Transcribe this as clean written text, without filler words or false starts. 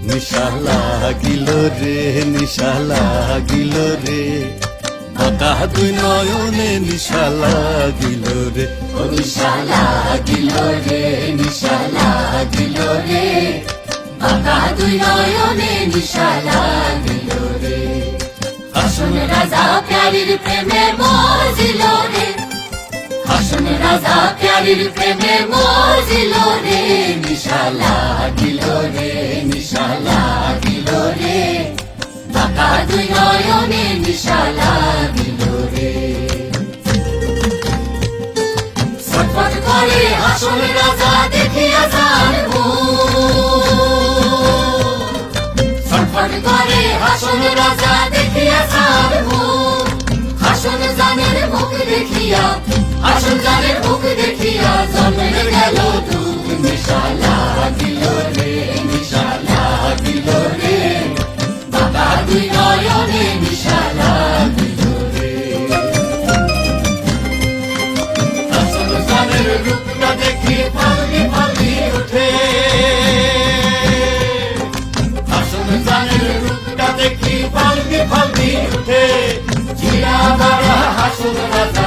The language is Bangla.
নিশা লাগিল রে নিশা লাগিল রে বাঁকা দুই নয়নে নিশা লাগিল রে ও নিশা লাগিল রে নিশা লাগিল রে বাঁকা দুই নয়নে নিশা লাগিল রে হাসন রাজা প্যারির প্রেমে মজিল রে হাসন রাজা প্যারির প্রেমে মজিল রে নিশা লাগিল রে নিশা লাগিল রে বাঁকা দুই নয়নে নিশা লাগিল রে ছটফট করে হাসন রাজা দেখিয়া যার ছটফট করে হাসন রাজা দেখিয়া যার হাসন জানের মুখ দেখিয়া হাসন জানের মুখ দেখিয়া জন্মের গেল দুঃখ নিশা লাগিল রে নিশা লাগিল রে বাঁকা দুই নয়নে নিশা লাগিল রে হাসন জানের রূপটা দেখি ফালকি ফালকি উঠে হাসন জানের রূপটা দেখি ফালকি ফালকি উঠে জিয়া বাবা হাসন রাজা